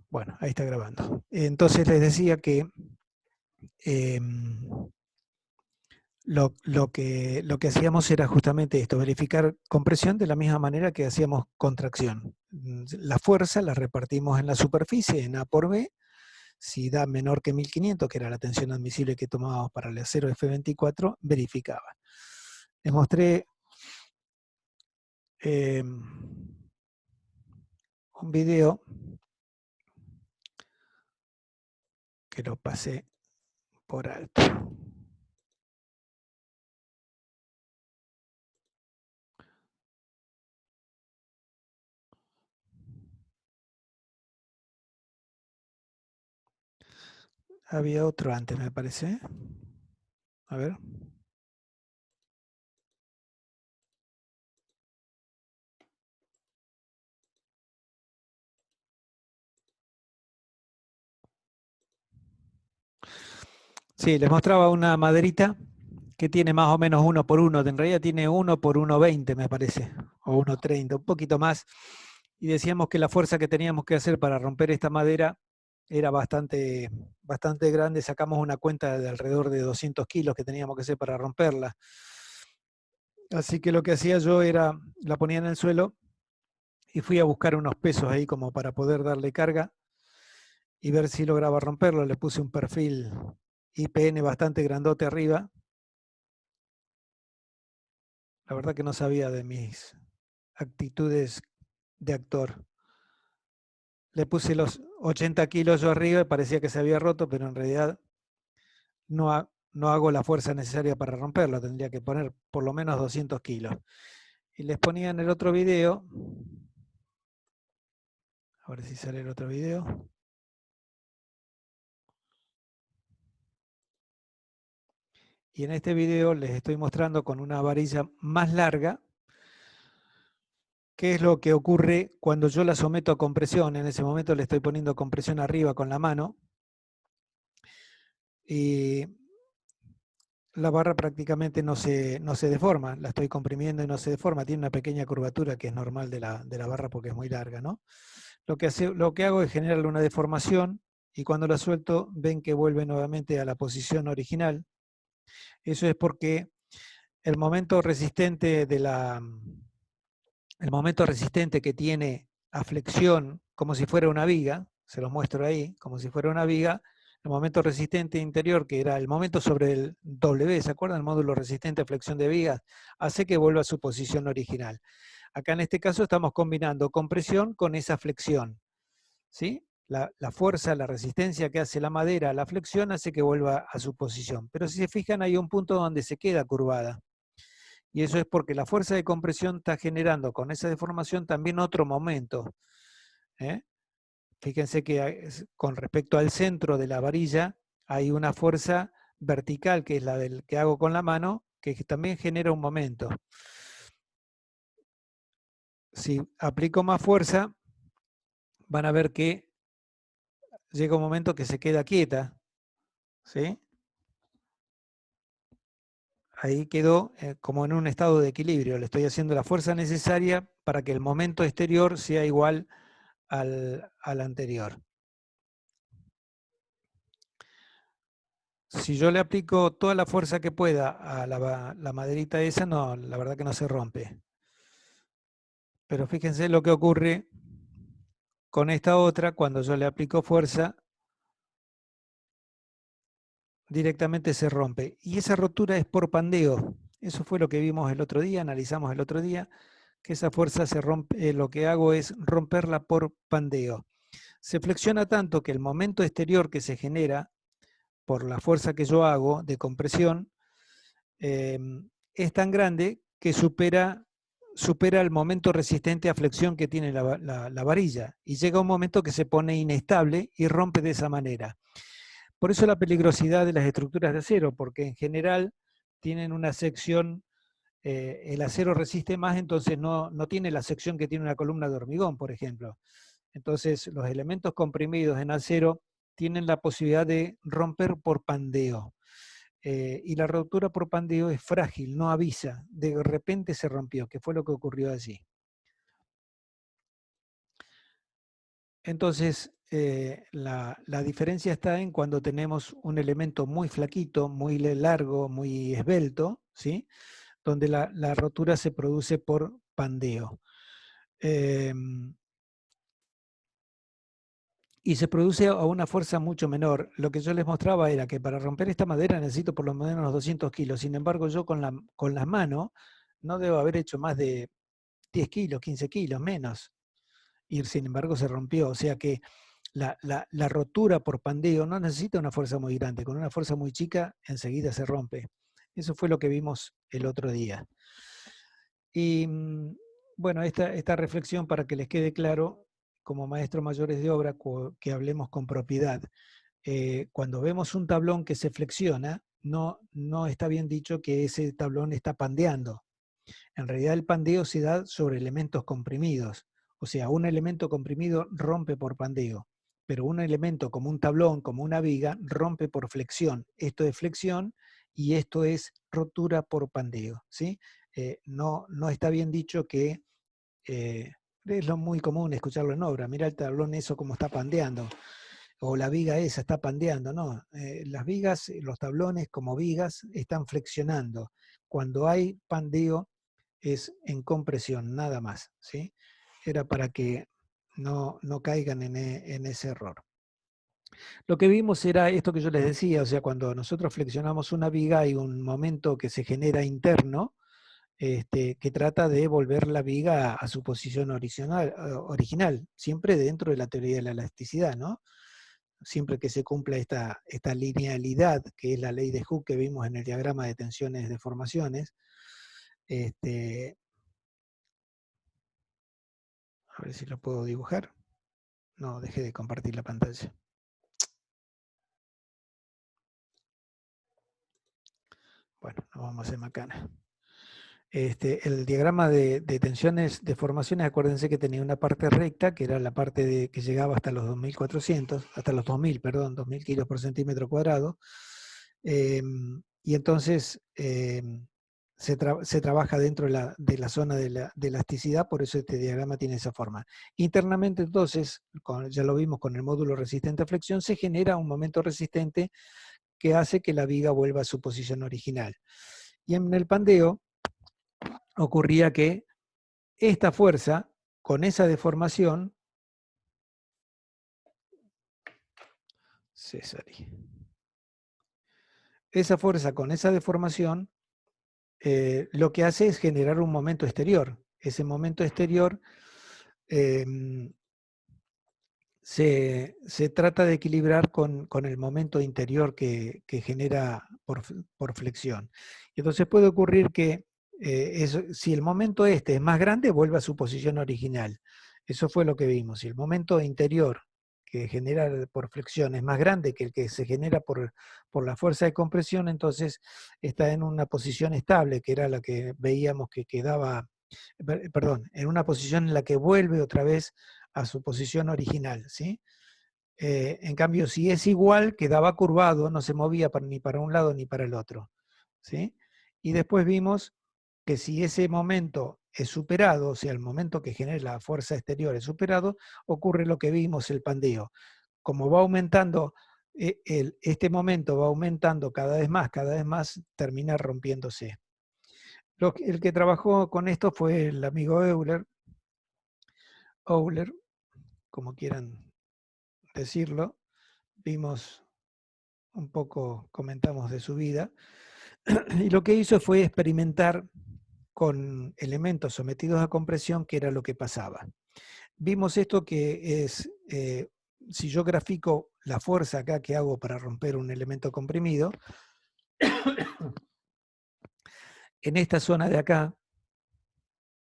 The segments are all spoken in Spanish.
Bueno, ahí está grabando. Entonces les decía que lo que hacíamos era justamente esto, verificar compresión de la misma manera que hacíamos contracción. La fuerza la repartimos en la superficie, en A por B. Si da menor que 1500, que era la tensión admisible que tomábamos para el acero F24, verificaba. Les mostré un video que lo pasé por alto. Había otro antes, me parece. A ver. Sí, les mostraba una maderita que tiene más o menos 1 por 1. En realidad tiene 1 por 1,20 me parece, o 1,30, un poquito más. Y decíamos que la fuerza que teníamos que hacer para romper esta madera era bastante grande. Sacamos una cuenta de alrededor de 200 kilos que teníamos que hacer para romperla. Así que lo que hacía yo era, la ponía en el suelo y fui a buscar unos pesos ahí como para poder darle carga y ver si lograba romperlo. Le puse un perfil IPN bastante grandote arriba. La verdad que no sabía de mis actitudes de actor. Le puse los 80 kilos yo arriba y parecía que se había roto, pero en realidad no hago la fuerza necesaria para romperlo. Tendría que poner por lo menos 200 kilos. Y les ponía en el otro video, a ver si sale el otro video. Y en este video les estoy mostrando con una varilla más larga qué es lo que ocurre cuando yo la someto a compresión. En ese momento le estoy poniendo compresión arriba con la mano. Y la barra prácticamente no se deforma, la estoy comprimiendo y no se deforma, tiene una pequeña curvatura que es normal de la barra porque es muy larga, ¿no? Lo que hago es generarle una deformación y cuando la suelto ven que vuelve nuevamente a la posición original. Eso es porque el momento resistente el momento resistente que tiene a flexión, como si fuera una viga, se los muestro ahí, como si fuera una viga, el momento resistente interior, que era el momento sobre el W, ¿se acuerdan? El módulo resistente a flexión de vigas, hace que vuelva a su posición original. Acá en este caso estamos combinando compresión con esa flexión, ¿sí? La fuerza, la resistencia que hace la madera a la flexión hace que vuelva a su posición. Pero si se fijan, hay un punto donde se queda curvada. Y eso es porque la fuerza de compresión está generando con esa deformación también otro momento. Fíjense que con respecto al centro de la varilla hay una fuerza vertical, que es la del que hago con la mano, que también genera un momento. Si aplico más fuerza, van a ver que llega un momento que se queda quieta, ¿sí? Ahí quedó como en un estado de equilibrio. Le estoy haciendo la fuerza necesaria para que el momento exterior sea igual al anterior. Si yo le aplico toda la fuerza que pueda a la maderita esa, no, la verdad que no se rompe. Pero fíjense lo que ocurre con esta otra, cuando yo le aplico fuerza, directamente se rompe. Y esa rotura es por pandeo. Eso fue lo que vimos el otro día, analizamos el otro día, que esa fuerza se rompe, lo que hago es romperla por pandeo. Se flexiona tanto que el momento exterior que se genera por la fuerza que yo hago de compresión es tan grande que supera el momento resistente a flexión que tiene la varilla y llega un momento que se pone inestable y rompe de esa manera. Por eso la peligrosidad de las estructuras de acero, porque en general tienen una sección, el acero resiste más, entonces no tiene la sección que tiene una columna de hormigón, por ejemplo. Entonces los elementos comprimidos en acero tienen la posibilidad de romper por pandeo. Y la rotura por pandeo es frágil, no avisa, de repente se rompió, que fue lo que ocurrió allí. Entonces, la diferencia está en cuando tenemos un elemento muy flaquito, muy largo, muy esbelto, ¿sí? Donde la rotura se produce por pandeo. Y se produce a una fuerza mucho menor. Lo que yo les mostraba era que para romper esta madera necesito por lo menos unos 200 kilos. Sin embargo, yo con las manos no debo haber hecho más de 10 kilos, 15 kilos, menos. Y sin embargo se rompió. O sea que la rotura por pandeo no necesita una fuerza muy grande. Con una fuerza muy chica enseguida se rompe. Eso fue lo que vimos el otro día. Y bueno, esta reflexión para que les quede claro, como maestros mayores de obra, que hablemos con propiedad. Cuando vemos un tablón que se flexiona, no está bien dicho que ese tablón está pandeando. En realidad el pandeo se da sobre elementos comprimidos. O sea, un elemento comprimido rompe por pandeo, pero un elemento como un tablón, como una viga, rompe por flexión. Esto es flexión y esto es rotura por pandeo, ¿sí? No está bien dicho que es lo muy común escucharlo en obra. Mira el tablón eso como está pandeando. O la viga esa está pandeando. No, las vigas, los tablones como vigas están flexionando. Cuando hay pandeo es en compresión, nada más, ¿sí? Era para que no caigan en ese error. Lo que vimos era esto que yo les decía, o sea, cuando nosotros flexionamos una viga hay un momento que se genera interno, que trata de volver la viga a su posición original, siempre dentro de la teoría de la elasticidad, ¿no? Siempre que se cumpla esta linealidad, que es la ley de Hooke que vimos en el diagrama de tensiones deformaciones. A ver si lo puedo dibujar. No, dejé de compartir la pantalla. Bueno, nos vamos a hacer macana. El diagrama de tensiones, deformaciones, acuérdense que tenía una parte recta, que era la parte que llegaba hasta los 2400, hasta los 2000, perdón, 2000 kilos por centímetro cuadrado. Y entonces se trabaja dentro de la zona de elasticidad, por eso este diagrama tiene esa forma. Internamente entonces, ya lo vimos con el módulo resistente a flexión, se genera un momento resistente que hace que la viga vuelva a su posición original. Y en el pandeo ocurría que esta fuerza, con esa deformación, esa fuerza con esa deformación, lo que hace es generar un momento exterior. Ese momento exterior se trata de equilibrar con el momento interior que genera por flexión. Entonces puede ocurrir que si el momento es más grande, vuelve a su posición original. Eso fue lo que vimos. Si el momento interior que genera por flexión es más grande que el que se genera por la fuerza de compresión, entonces está en una posición estable, que era la que veíamos que quedaba, perdón, en una posición en la que vuelve otra vez a su posición original, ¿sí? En cambio, si es igual, quedaba curvado, no se movía ni para un lado ni para el otro, ¿sí? Y después vimos que si ese momento es superado, o sea, el momento que genera la fuerza exterior es superado, ocurre lo que vimos, el pandeo. Como va aumentando, este momento va aumentando cada vez más, termina rompiéndose. El que trabajó con esto fue el amigo Euler, como quieran decirlo. Vimos un poco, comentamos de su vida, y lo que hizo fue experimentar con elementos sometidos a compresión, que era lo que pasaba. Vimos esto que es, si yo grafico la fuerza acá que hago para romper un elemento comprimido, en esta zona de acá,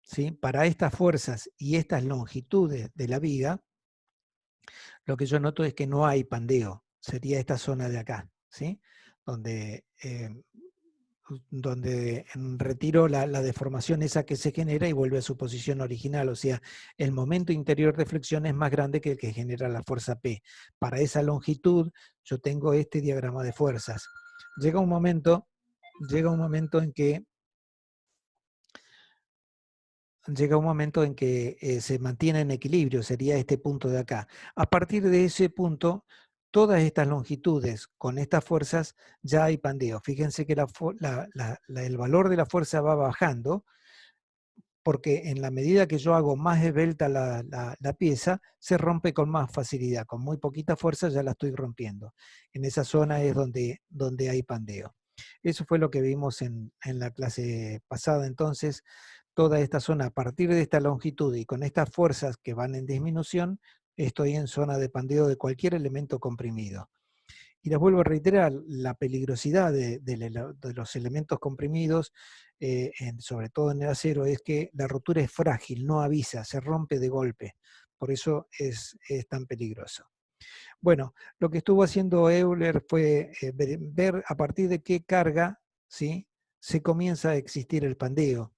¿sí? Para estas fuerzas y estas longitudes de la viga, lo que yo noto es que no hay pandeo, sería esta zona de acá, ¿sí? Donde retiro la deformación esa que se genera y vuelve a su posición original. O sea, el momento interior de flexión es más grande que el que genera la fuerza P. Para esa longitud yo tengo este diagrama de fuerzas. Llega un momento en que llega un momento en que se mantiene en equilibrio, sería este punto de acá. A partir de ese punto, todas estas longitudes con estas fuerzas ya hay pandeo. Fíjense que el valor de la fuerza va bajando, porque en la medida que yo hago más esbelta la pieza, se rompe con más facilidad. Con muy poquita fuerza ya la estoy rompiendo. En esa zona es donde hay pandeo. Eso fue lo que vimos en la clase pasada. Entonces, toda esta zona, a partir de esta longitud y con estas fuerzas que van en disminución, estoy en zona de pandeo de cualquier elemento comprimido. Y les vuelvo a reiterar, la peligrosidad de los elementos comprimidos, sobre todo en el acero, es que la rotura es frágil, no avisa, se rompe de golpe. Por eso es tan peligroso. Bueno, lo que estuvo haciendo Euler fue ver a partir de qué carga, ¿sí?, se comienza a existir el pandeo.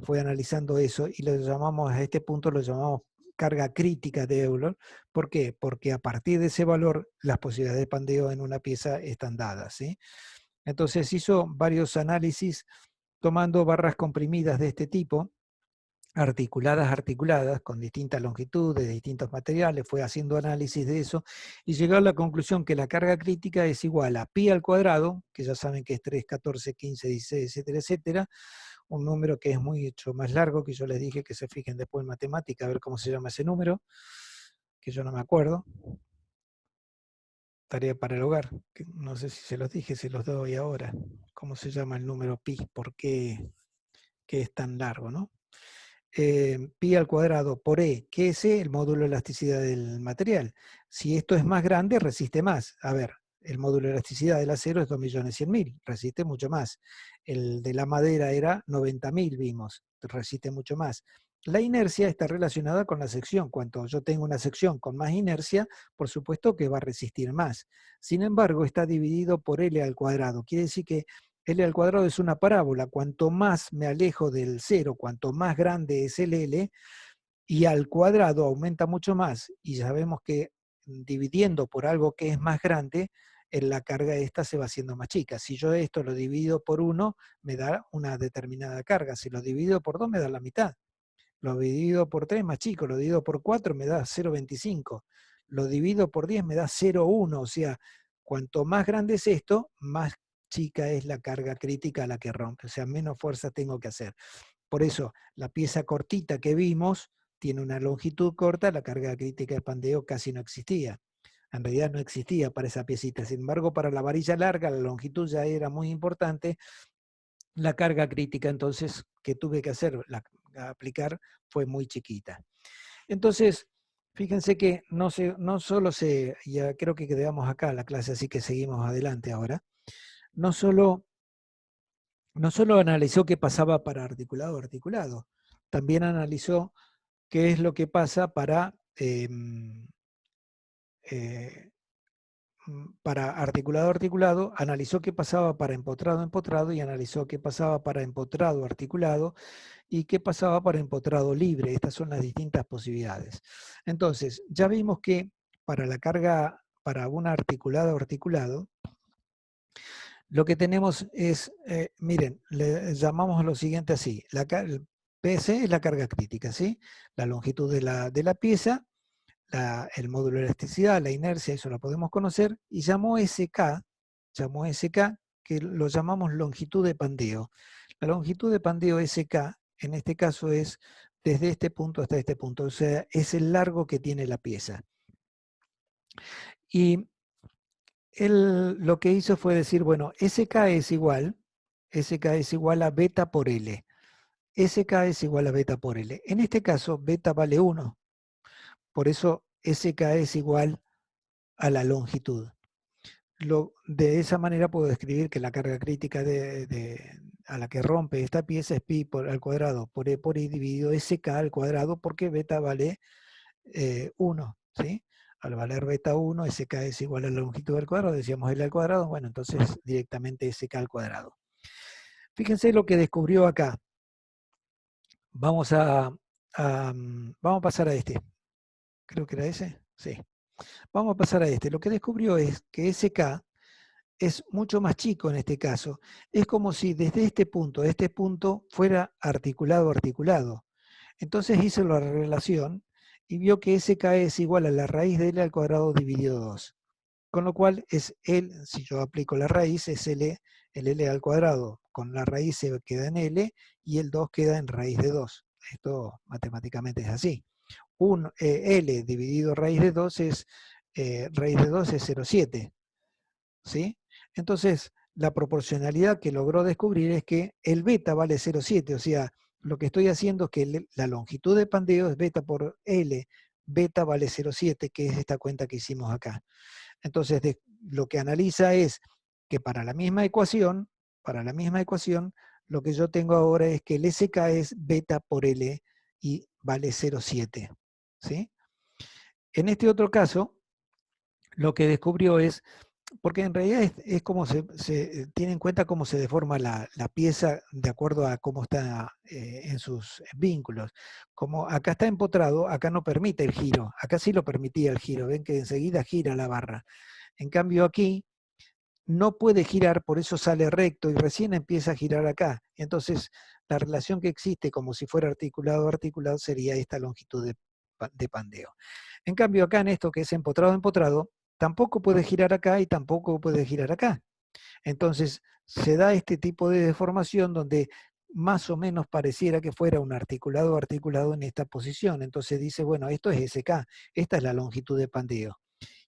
Fue analizando eso y lo llamamos, a este punto lo llamamos carga crítica de Euler. ¿Por qué? Porque a partir de ese valor las posibilidades de pandeo en una pieza están dadas, ¿sí? Entonces hizo varios análisis tomando barras comprimidas de este tipo, articuladas, con distintas longitudes, de distintos materiales, fue haciendo análisis de eso y llegó a la conclusión que la carga crítica es igual a pi al cuadrado, que ya saben que es 3, 14, 15, 16, etcétera, etcétera, un número que es mucho más largo, que yo les dije que se fijen después en matemática, a ver cómo se llama ese número, que yo no me acuerdo. Tarea para el hogar, que no sé si se los dije, se los doy ahora. ¿Cómo se llama el número pi? ¿Por qué es tan largo, no? Pi al cuadrado por E, que es el módulo de elasticidad del material. Si esto es más grande, resiste más. A ver, el módulo de elasticidad del acero es 2.100.000, resiste mucho más. El de la madera era 90.000, vimos, resiste mucho más. La inercia está relacionada con la sección. Cuanto yo tengo una sección con más inercia, por supuesto que va a resistir más. Sin embargo, está dividido por L al cuadrado. Quiere decir que L al cuadrado es una parábola. Cuanto más me alejo del cero, cuanto más grande es el L, y al cuadrado aumenta mucho más, y sabemos que dividiendo por algo que es más grande, en la carga esta se va haciendo más chica. Si yo esto lo divido por 1, me da una determinada carga. Si lo divido por 2, me da la mitad. Lo divido por 3, más chico. Lo divido por 4, me da 0,25. Lo divido por 10, me da 0,1. O sea, cuanto más grande es esto, más chica es la carga crítica a la que rompe. O sea, menos fuerza tengo que hacer. Por eso, la pieza cortita que vimos tiene una longitud corta, la carga crítica de pandeo casi no existía. En realidad no existía para esa piecita. Sin embargo, para la varilla larga, la longitud ya era muy importante. La carga crítica, entonces, que tuve que aplicar fue muy chiquita. Entonces, fíjense que no solo ya creo que quedamos acá la clase, así que seguimos adelante ahora. No solo analizó qué pasaba para articulado, también analizó qué es lo que pasa para articulado, analizó qué pasaba para empotrado y analizó qué pasaba para empotrado articulado y qué pasaba para empotrado libre. Estas son las distintas posibilidades. Entonces, ya vimos que para la carga, para un articulado, lo que tenemos es, miren, le llamamos lo siguiente así, el PS es la carga crítica, ¿sí? La longitud de la pieza, el módulo de elasticidad, la inercia, eso lo podemos conocer, y llamó SK, que lo llamamos longitud de pandeo. La longitud de pandeo SK, en este caso es desde este punto hasta este punto, o sea, es el largo que tiene la pieza. Y él lo que hizo fue decir, bueno, SK es igual a beta por L. SK es igual a beta por L. En este caso, beta vale 1. Por eso SK es igual a la longitud. De esa manera puedo describir que la carga crítica a la que rompe esta pieza es pi al cuadrado por E por I dividido SK al cuadrado, porque beta vale 1. ¿Sí? Al valer beta 1, SK es igual a la longitud al cuadrado, decíamos L al cuadrado, bueno, entonces directamente SK al cuadrado. Fíjense lo que descubrió acá. Vamos a pasar a este. Creo que era ese. Sí. Vamos a pasar a este. Lo que descubrió es que SK es mucho más chico en este caso. Es como si desde este punto a este punto fuera articulado. Entonces hizo la relación y vio que SK es igual a la raíz de L al cuadrado dividido 2. Con lo cual es L, si yo aplico la raíz, es L, el L al cuadrado. Con la raíz se queda en L y el 2 queda en raíz de 2. Esto matemáticamente es así. L dividido raíz de 2 es, raíz de 2 es 0,7. ¿Sí? Entonces, la proporcionalidad que logró descubrir es que el beta vale 0,7, o sea, lo que estoy haciendo es que la longitud de pandeo es beta por L, beta vale 0,7, que es esta cuenta que hicimos acá. Entonces, lo que analiza es que para la misma ecuación, lo que yo tengo ahora es que el SK es beta por L y vale 0,7. ¿Sí? En este otro caso, lo que descubrió es, porque en realidad es como se tiene en cuenta cómo se deforma la pieza de acuerdo a cómo está en sus vínculos. Como acá está empotrado, acá no permite el giro, acá sí lo permitía el giro, ven que enseguida gira la barra. En cambio aquí no puede girar, por eso sale recto y recién empieza a girar acá. Entonces la relación que existe como si fuera articulado articulado sería esta longitud de pandeo. En cambio acá en esto que es empotrado empotrado, tampoco puede girar acá y tampoco puede girar acá. Entonces se da este tipo de deformación donde más o menos pareciera que fuera un articulado articulado en esta posición. Entonces dice, bueno, esto es SK, esta es la longitud de pandeo.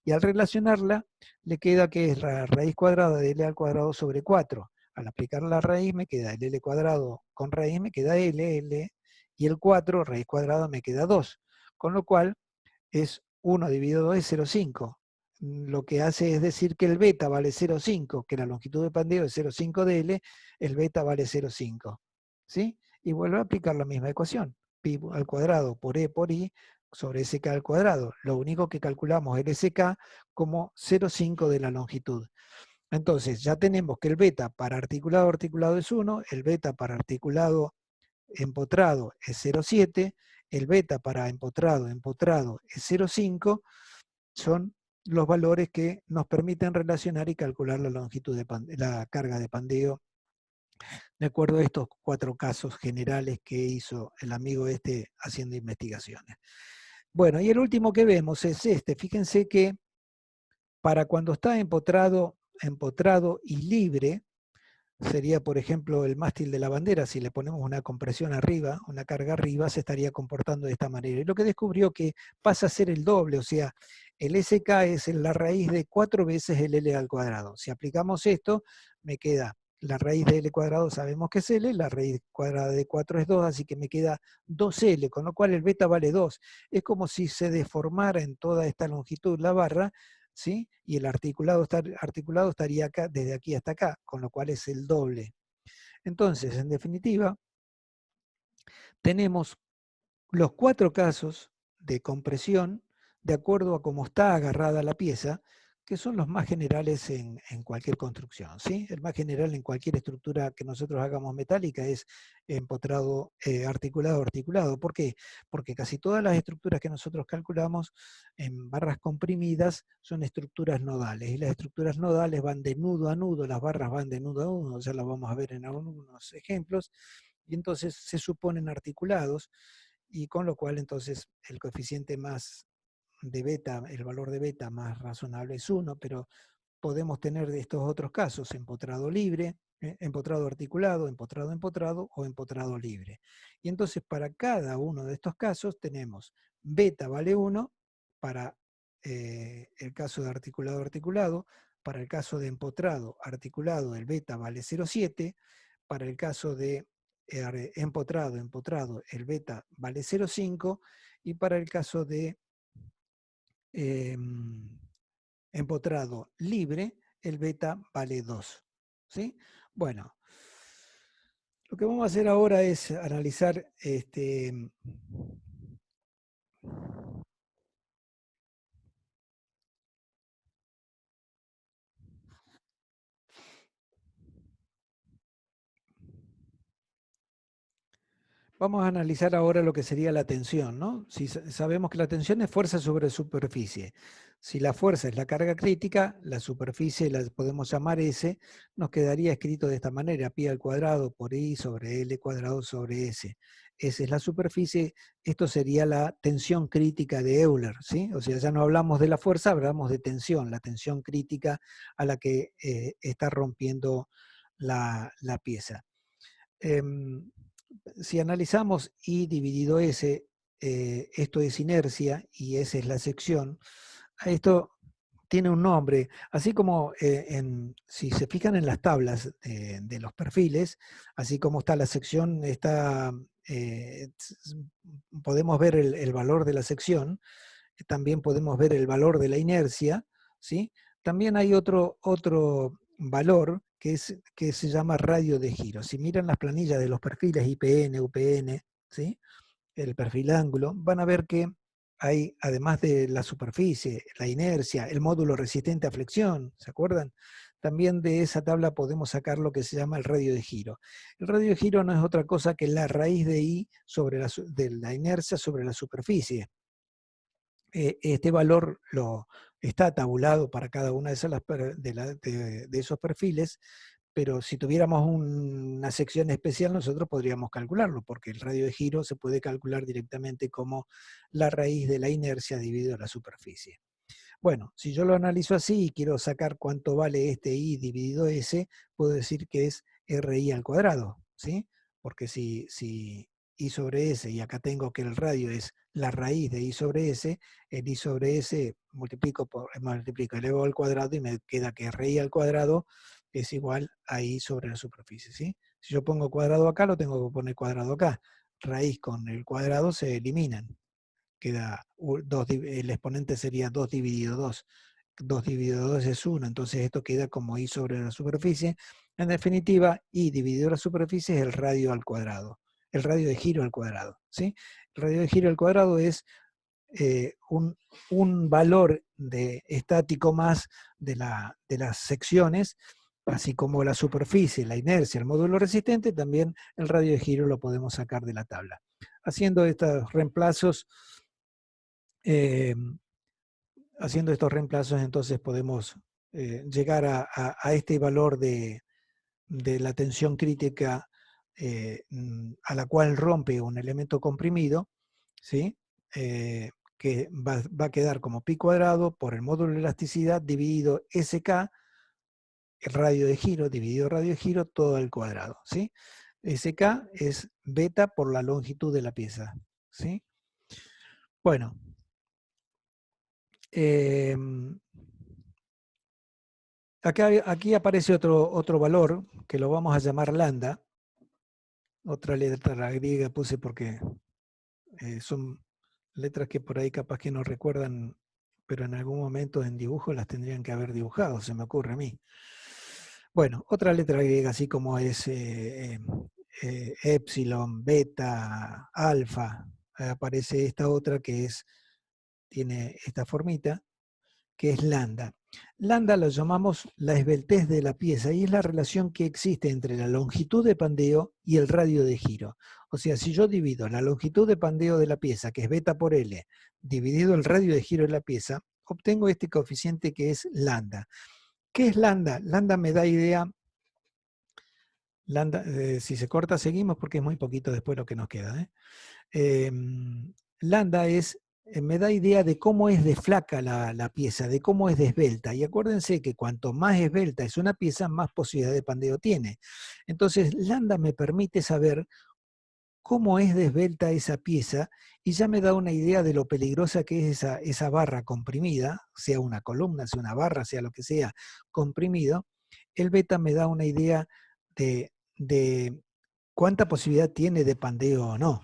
Y al relacionarla, le queda que es la raíz cuadrada de L al cuadrado sobre 4. Al aplicar la raíz me queda el L cuadrado con raíz, me queda L, y el 4, raíz cuadrada, me queda 2. Con lo cual es 1 dividido 2 es 0,5. Lo que hace es decir que el beta vale 0,5, que la longitud de pandeo es 0,5 de L, el beta vale 0,5. ¿Sí? Y vuelve a aplicar la misma ecuación. Pi al cuadrado por E por I sobre SK al cuadrado. Lo único que calculamos es el SK como 0,5 de la longitud. Entonces ya tenemos que el beta para articulado articulado es 1, el beta para articulado empotrado es 0,7, el beta para empotrado es 0,5, son los valores que nos permiten relacionar y calcular la longitud de la carga de pandeo de acuerdo a estos 4 casos generales que hizo el amigo este haciendo investigaciones. Bueno, y el último que vemos es este. Fíjense que para cuando está empotrado y libre, sería, por ejemplo, el mástil de la bandera, si le ponemos una compresión arriba, una carga arriba, se estaría comportando de esta manera. Y lo que descubrió que pasa a ser el doble, o sea, el SK es la raíz de 4 veces el L al cuadrado. Si aplicamos esto, me queda la raíz de L cuadrado, sabemos que es L, la raíz cuadrada de 4 es 2, así que me queda 2L, con lo cual el beta vale 2. Es como si se deformara en toda esta longitud la barra, ¿sí? Y el articulado estaría acá, desde aquí hasta acá, con lo cual es el doble. Entonces, en definitiva, tenemos los 4 casos de compresión de acuerdo a cómo está agarrada la pieza, que son los más generales en cualquier construcción. ¿Sí? El más general en cualquier estructura que nosotros hagamos metálica es empotrado, articulado, articulado. ¿Por qué? Porque casi todas las estructuras que nosotros calculamos en barras comprimidas son estructuras nodales. Y las estructuras nodales van de nudo a nudo, las barras van de nudo a nudo, ya lo vamos a ver en algunos ejemplos, y entonces se suponen articulados, y con lo cual entonces el coeficiente más de beta, el valor de beta más razonable es 1, pero podemos tener de estos otros casos, empotrado libre, empotrado articulado, empotrado empotrado o empotrado libre. Y entonces para cada uno de estos casos tenemos beta vale 1 para el caso de articulado articulado, para el caso de empotrado articulado el beta vale 0,7, para el caso de empotrado empotrado el beta vale 0,5 y para el caso de empotrado libre, el beta vale 2. ¿Sí? Bueno, lo que vamos a hacer ahora es analizar vamos a analizar ahora lo que sería la tensión, ¿no? Si sabemos que la tensión es fuerza sobre superficie. Si la fuerza es la carga crítica, la superficie la podemos llamar S, nos quedaría escrito de esta manera, pi al cuadrado por I sobre L cuadrado sobre S. S es la superficie, esto sería la tensión crítica de Euler, ¿sí? O sea, ya no hablamos de la fuerza, hablamos de tensión, la tensión crítica a la que está rompiendo la pieza. Si analizamos I dividido S, esto es inercia y S es la sección, esto tiene un nombre, así como si se fijan en las tablas de los perfiles, así como está la sección, podemos ver el valor de la sección, también podemos ver el valor de la inercia, ¿sí? También hay otro valor que se llama radio de giro. Si miran las planillas de los perfiles IPN, UPN, ¿sí? El perfil de ángulo, van a ver que hay, además de la superficie, la inercia, el módulo resistente a flexión, ¿se acuerdan? También de esa tabla podemos sacar lo que se llama el radio de giro. El radio de giro no es otra cosa que la raíz de I de la inercia sobre la superficie. Este valor está tabulado para cada una de esos perfiles, pero si tuviéramos una sección especial nosotros podríamos calcularlo, porque el radio de giro se puede calcular directamente como la raíz de la inercia dividido la superficie. Bueno, si yo lo analizo así y quiero sacar cuánto vale este I dividido S, puedo decir que es RI al cuadrado, ¿sí? Porque si I sobre S, y acá tengo que el radio es la raíz de I sobre S, el I sobre S multiplico, elevo al cuadrado y me queda que RI al cuadrado es igual a I sobre la superficie, ¿sí? Si yo pongo cuadrado acá, lo tengo que poner cuadrado acá. Raíz con el cuadrado se eliminan. Queda el exponente sería 2 dividido 2. 2 dividido 2 es 1, entonces esto queda como I sobre la superficie. En definitiva, I dividido la superficie es el radio al cuadrado, el radio de giro al cuadrado, ¿sí? El radio de giro al cuadrado es un valor estático más de las secciones, así como la superficie, la inercia, el módulo resistente, también el radio de giro lo podemos sacar de la tabla. Haciendo estos reemplazos, eh, entonces podemos llegar a este valor de la tensión crítica a la cual rompe un elemento comprimido, ¿sí? Que va a quedar como pi cuadrado por el módulo de elasticidad dividido SK, el radio de giro, dividido radio de giro, todo al cuadrado, ¿sí? SK es beta por la longitud de la pieza, ¿sí? Bueno, aquí aparece otro valor que lo vamos a llamar lambda. Otra letra griega puse porque son letras que por ahí capaz que no recuerdan, pero en algún momento en dibujo las tendrían que haber dibujado, se me ocurre a mí. Bueno, otra letra griega, así como es epsilon, beta, alfa, aparece esta otra que tiene esta formita, que es lambda. Lambda lo llamamos la esbeltez de la pieza y es la relación que existe entre la longitud de pandeo y el radio de giro. O sea, si yo divido la longitud de pandeo de la pieza, que es beta por L, dividido el radio de giro de la pieza, obtengo este coeficiente que es lambda. ¿Qué es lambda? Lambda me da idea, lambda, si se corta seguimos porque es muy poquito después lo que nos queda. Lambda me da idea de cómo es de flaca la pieza, de cómo es de esbelta. Y acuérdense que cuanto más esbelta es una pieza, más posibilidad de pandeo tiene. Entonces, lambda me permite saber cómo es de esbelta esa pieza y ya me da una idea de lo peligrosa que es esa barra comprimida, sea una columna, sea una barra, sea lo que sea, comprimido. El beta me da una idea de cuánta posibilidad tiene de pandeo o no.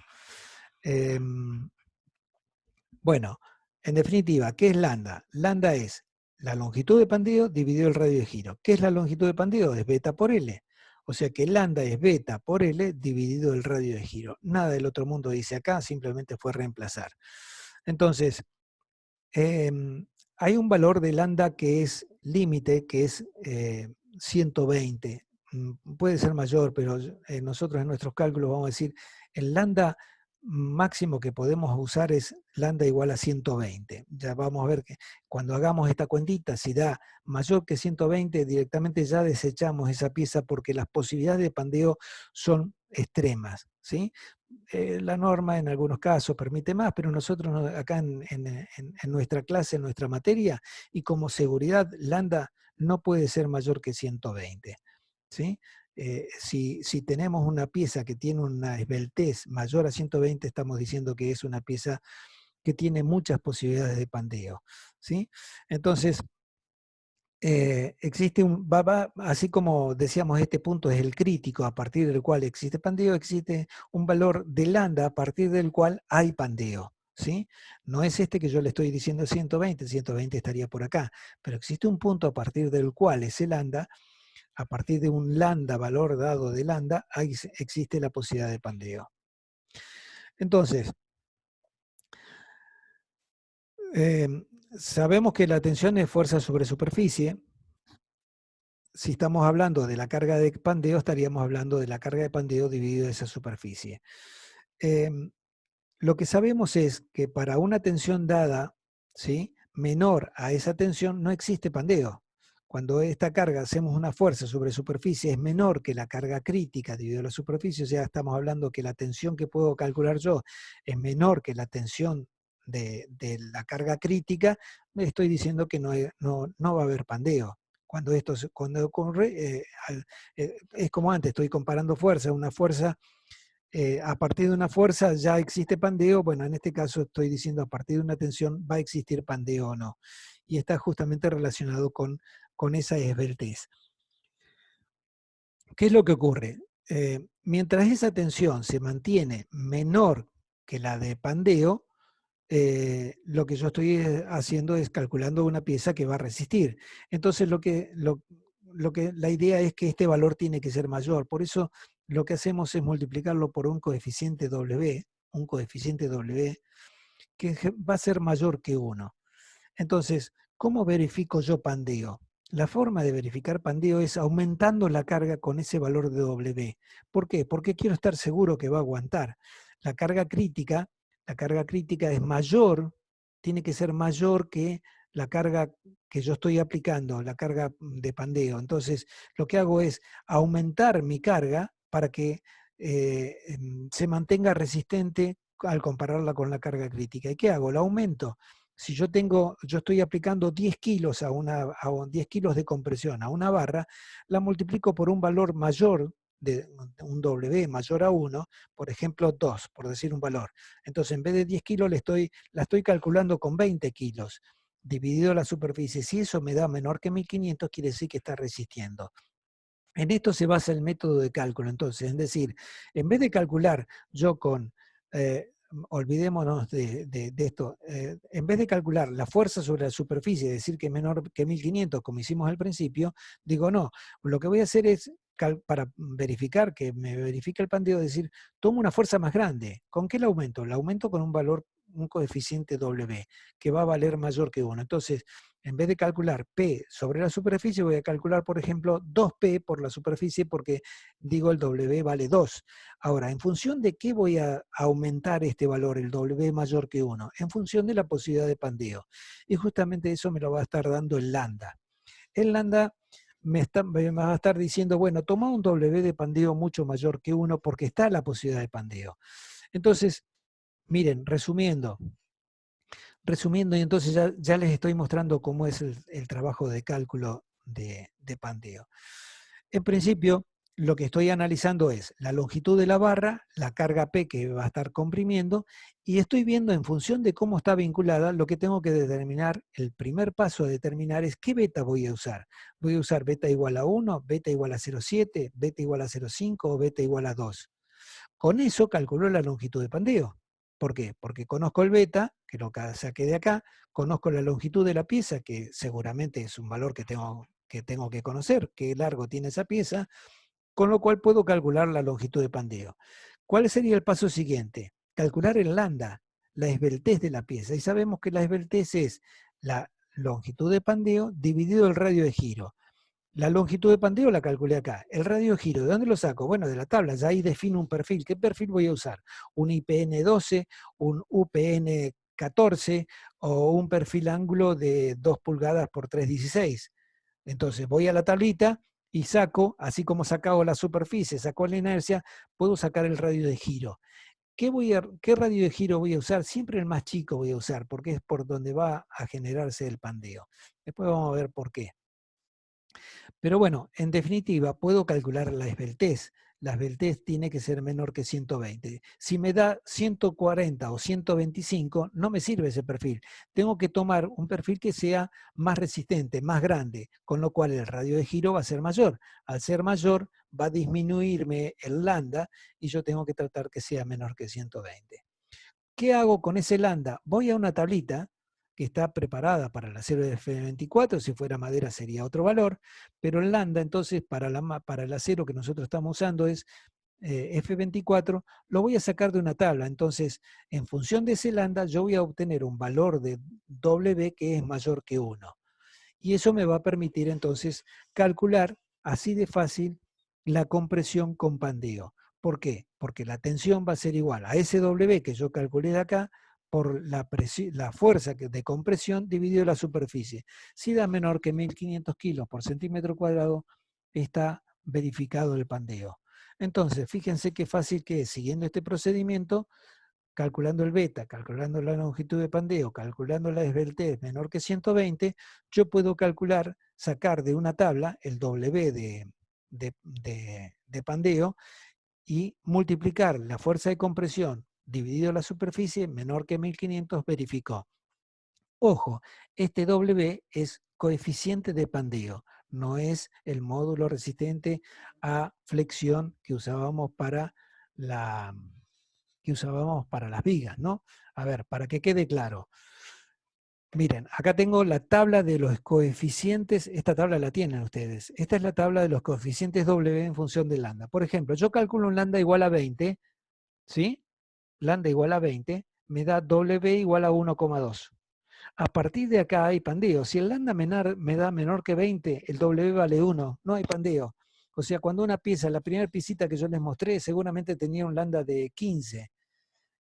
Bueno, en definitiva, ¿qué es lambda? Lambda es la longitud de pandeo dividido el radio de giro. ¿Qué es la longitud de pandeo? Es beta por L. O sea que lambda es beta por L dividido el radio de giro. Nada del otro mundo dice acá, simplemente fue reemplazar. Entonces, hay un valor de lambda que es límite, que es 120. Puede ser mayor, pero nosotros en nuestros cálculos vamos a decir, el lambda máximo que podemos usar es lambda igual a 120. Ya vamos a ver que cuando hagamos esta cuentita, si da mayor que 120, directamente ya desechamos esa pieza porque las posibilidades de pandeo son extremas, ¿sí? La norma en algunos casos permite más, pero nosotros acá en nuestra clase, en nuestra materia, y como seguridad, lambda no puede ser mayor que 120, ¿sí? Si tenemos una pieza que tiene una esbeltez mayor a 120, estamos diciendo que es una pieza que tiene muchas posibilidades de pandeo, ¿sí? Entonces, existe así como decíamos, este punto es el crítico a partir del cual existe pandeo, existe un valor de lambda a partir del cual hay pandeo, ¿sí? No es este que yo le estoy diciendo 120, 120 estaría por acá, pero existe un punto a partir del cual ese lambda, a partir de un lambda, valor dado de lambda, existe la posibilidad de pandeo. Entonces, eh, sabemos que la tensión es fuerza sobre superficie. Si estamos hablando de la carga de pandeo, estaríamos hablando de la carga de pandeo dividido esa superficie. Lo que sabemos es que para una tensión dada, ¿sí?, menor a esa tensión no existe pandeo. Cuando esta carga hacemos una fuerza sobre superficie es menor que la carga crítica dividido la superficie, o sea, estamos hablando que la tensión que puedo calcular yo es menor que la tensión de la carga crítica, me estoy diciendo que no va a haber pandeo. Cuando ocurre, es como antes, estoy comparando fuerza, una fuerza a partir de una fuerza ya existe pandeo, bueno, en este caso estoy diciendo a partir de una tensión va a existir pandeo o no. Y está justamente relacionado con esa esbeltez. ¿Qué es lo que ocurre? Mientras esa tensión se mantiene menor que la de pandeo, lo que yo estoy haciendo es calculando una pieza que va a resistir. Entonces la idea es que este valor tiene que ser mayor. Por eso lo que hacemos es multiplicarlo por un coeficiente W, que va a ser mayor que 1. Entonces, ¿cómo verifico yo pandeo? La forma de verificar pandeo es aumentando la carga con ese valor de W. ¿Por qué? Porque quiero estar seguro que va a aguantar. La carga crítica es mayor, tiene que ser mayor que la carga que yo estoy aplicando, la carga de pandeo. Entonces, lo que hago es aumentar mi carga para que se mantenga resistente al compararla con la carga crítica. ¿Y qué hago? La aumento. Si yo estoy aplicando 10 kilos a 10 kilos de compresión a una barra, la multiplico por un valor mayor, de un W mayor a 1, por ejemplo 2, por decir un valor. Entonces en vez de 10 kilos la estoy calculando con 20 kilos, dividido la superficie. Si eso me da menor que 1500, quiere decir que está resistiendo. En esto se basa el método de cálculo. Entonces, es decir, en vez de calcular yo olvidémonos de esto, en vez de calcular la fuerza sobre la superficie, decir que es menor que 1500, como hicimos al principio, digo no, lo que voy a hacer es, para verificar que me verifique el pandeo, decir, tomo una fuerza más grande. ¿Con qué la aumento? La aumento con un valor, un coeficiente W, que va a valer mayor que 1. Entonces, en vez de calcular P sobre la superficie, voy a calcular, por ejemplo, 2P por la superficie porque digo el W vale 2. Ahora, ¿en función de qué voy a aumentar este valor, el W mayor que 1? En función de la posibilidad de pandeo. Y justamente eso me lo va a estar dando el lambda. El lambda me va a estar diciendo, bueno, toma un W de pandeo mucho mayor que 1 porque está la posibilidad de pandeo. Entonces, miren, resumiendo, y entonces ya les estoy mostrando cómo es el trabajo de cálculo de pandeo. En principio, lo que estoy analizando es la longitud de la barra, la carga P que va a estar comprimiendo, y estoy viendo en función de cómo está vinculada, lo que tengo que determinar, el primer paso a determinar es qué beta voy a usar. Voy a usar beta igual a 1, beta igual a 0,7, beta igual a 0,5 o beta igual a 2. Con eso calculo la longitud de pandeo. ¿Por qué? Porque conozco el beta, que lo saqué de acá, conozco la longitud de la pieza, que seguramente es un valor que tengo que conocer, qué largo tiene esa pieza, con lo cual puedo calcular la longitud de pandeo. ¿Cuál sería el paso siguiente? Calcular el lambda, la esbeltez de la pieza. Y sabemos que la esbeltez es la longitud de pandeo dividido el radio de giro. La longitud de pandeo la calculé acá. El radio de giro, ¿de dónde lo saco? Bueno, de la tabla, ya ahí defino un perfil. ¿Qué perfil voy a usar? ¿Un IPN 12, un UPN 14 o un perfil ángulo de 2 pulgadas por 3,16? Entonces voy a la tablita y saco, así como sacado la superficie, saco la inercia, puedo sacar el radio de giro. ¿Qué radio de giro voy a usar? Siempre el más chico voy a usar, porque es por donde va a generarse el pandeo. Después vamos a ver por qué. Pero bueno, en definitiva, puedo calcular la esbeltez. La esbeltez tiene que ser menor que 120. Si me da 140 o 125, no me sirve ese perfil. Tengo que tomar un perfil que sea más resistente, más grande, con lo cual el radio de giro va a ser mayor. Al ser mayor, va a disminuirme el lambda y yo tengo que tratar que sea menor que 120. ¿Qué hago con ese lambda? Voy a una tablita que está preparada para el acero de F24, si fuera madera sería otro valor, pero el lambda entonces para el acero que nosotros estamos usando es F24, lo voy a sacar de una tabla. Entonces, en función de ese lambda, yo voy a obtener un valor de W que es mayor que 1. Y eso me va a permitir entonces calcular así de fácil la compresión con pandeo. ¿Por qué? Porque la tensión va a ser igual a ese W que yo calculé de acá por la fuerza de compresión dividido la superficie. Si da menor que 1500 kilos por centímetro cuadrado, está verificado el pandeo. Entonces, fíjense qué fácil que es, siguiendo este procedimiento, calculando el beta, calculando la longitud de pandeo, calculando la esbeltez menor que 120, yo puedo calcular, sacar de una tabla el W de pandeo y multiplicar la fuerza de compresión dividido la superficie menor que 1500, verificó. Ojo, este W es coeficiente de pandeo, no es el módulo resistente a flexión que usábamos para las vigas, ¿no? A ver, para que quede claro. Miren, acá tengo la tabla de los coeficientes, esta tabla la tienen ustedes. Esta es la tabla de los coeficientes W en función de lambda. Por ejemplo, yo calculo un lambda igual a 20, ¿sí? Lambda igual a 20, me da W igual a 1,2. A partir de acá hay pandeo. Si el lambda me da menor que 20, el W vale 1, no hay pandeo. O sea, cuando una pieza, la primera piecita que yo les mostré, seguramente tenía un lambda de 15.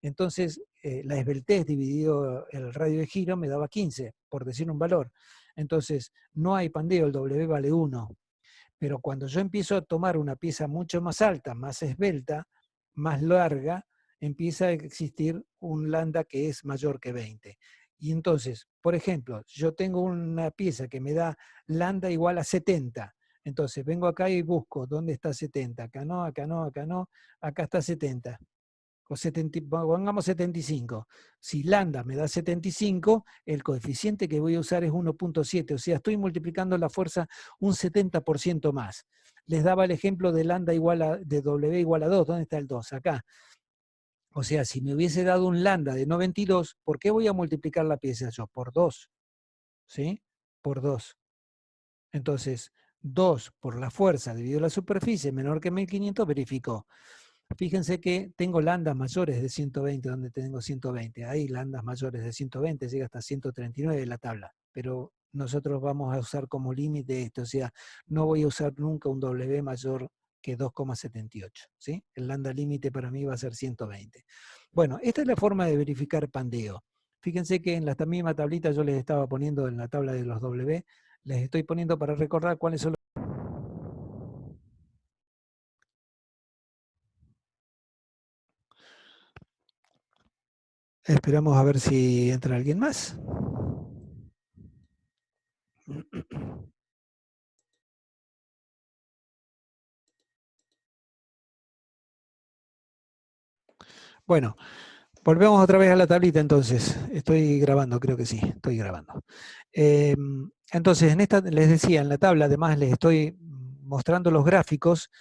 Entonces, la esbeltez dividido el radio de giro me daba 15, por decir un valor. Entonces, no hay pandeo, el W vale 1. Pero cuando yo empiezo a tomar una pieza mucho más alta, más esbelta, más larga, empieza a existir un lambda que es mayor que 20. Y entonces, por ejemplo, yo tengo una pieza que me da lambda igual a 70. Entonces, vengo acá y busco dónde está 70. Acá no, acá no, acá no, acá está 70. O 70, pongamos 75. Si lambda me da 75, el coeficiente que voy a usar es 1,7. O sea, estoy multiplicando la fuerza un 70% más. Les daba el ejemplo de lambda de W igual a 2. ¿Dónde está el 2? Acá. O sea, si me hubiese dado un lambda de 92, ¿por qué voy a multiplicar la pieza yo? Por 2. ¿Sí? Por 2. Entonces, 2 por la fuerza dividido la superficie menor que 1500, verificó. Fíjense que tengo lambdas mayores de 120, donde tengo 120. Hay lambdas mayores de 120, llega hasta 139 en la tabla. Pero nosotros vamos a usar como límite esto, o sea, no voy a usar nunca un W mayor que 2,78. ¿Sí? El lambda límite para mí va a ser 120. Bueno, esta es la forma de verificar pandeo. Fíjense que en la misma tablita yo les estaba poniendo en la tabla de los W, les estoy poniendo para recordar cuáles son los... Esperamos a ver si entra alguien más. Bueno, volvemos otra vez a la tablita entonces. Estoy grabando, creo que sí, estoy grabando. Entonces, en esta les decía, en la tabla además les estoy mostrando los gráficos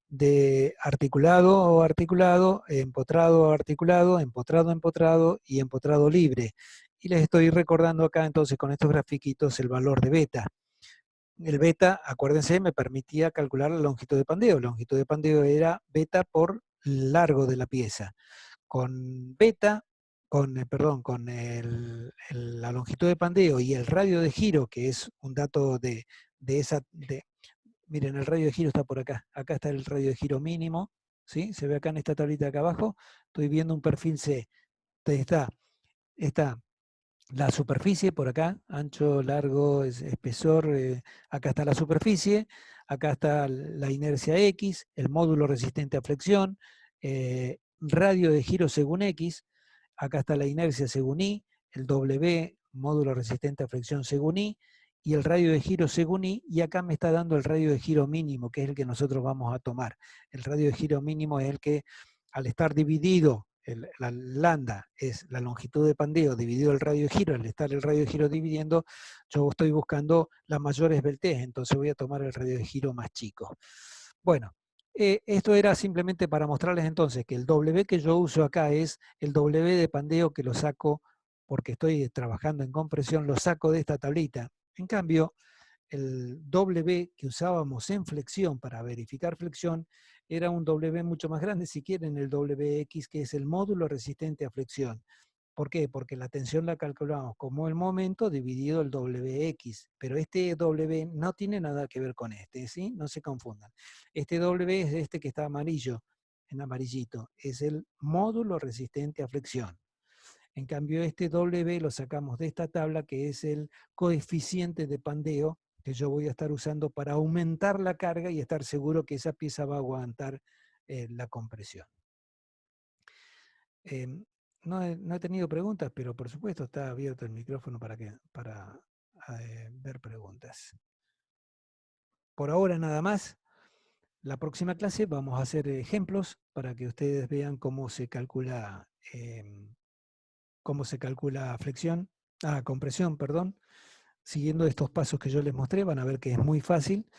de articulado o articulado, empotrado o articulado, empotrado, empotrado y empotrado libre. Y les estoy recordando acá entonces con estos grafiquitos el valor de beta. El beta, acuérdense, me permitía calcular la longitud de pandeo. La longitud de pandeo era beta por largo de la pieza. Con beta, perdón, con la longitud de pandeo y el radio de giro, que es un dato de miren, el radio de giro está por acá. Acá está el radio de giro mínimo, ¿sí? Se ve acá en esta tablita de acá abajo. Estoy viendo un perfil C. Está la superficie por acá, ancho, largo, espesor, acá está la superficie, acá está la inercia X, el módulo resistente a flexión, radio de giro según X, acá está la inercia según Y, el W, módulo resistente a flexión según Y, y el radio de giro según Y, y acá me está dando el radio de giro mínimo, que es el que nosotros vamos a tomar. El radio de giro mínimo es el que, al estar dividido, la lambda es la longitud de pandeo dividido el radio de giro, al estar el radio de giro dividiendo, yo estoy buscando la mayor esbeltez, entonces voy a tomar el radio de giro más chico. Bueno, esto era simplemente para mostrarles entonces que el W que yo uso acá es el W de pandeo que lo saco, porque estoy trabajando en compresión, lo saco de esta tablita. En cambio, el W que usábamos en flexión para verificar flexión era un W mucho más grande, si quieren el WX, que es el módulo resistente a flexión. ¿Por qué? Porque la tensión la calculamos como el momento dividido el WX, pero este W no tiene nada que ver con este, ¿sí? No se confundan. Este W es este que está amarillo, en amarillito, es el módulo resistente a flexión. En cambio, este W lo sacamos de esta tabla, que es el coeficiente de pandeo que yo voy a estar usando para aumentar la carga y estar seguro que esa pieza va a aguantar la compresión. No he tenido preguntas, pero por supuesto está abierto el micrófono para ver preguntas. Por ahora nada más. La próxima clase vamos a hacer ejemplos para que ustedes vean cómo se calcula compresión, perdón. Siguiendo estos pasos que yo les mostré, van a ver que es muy fácil.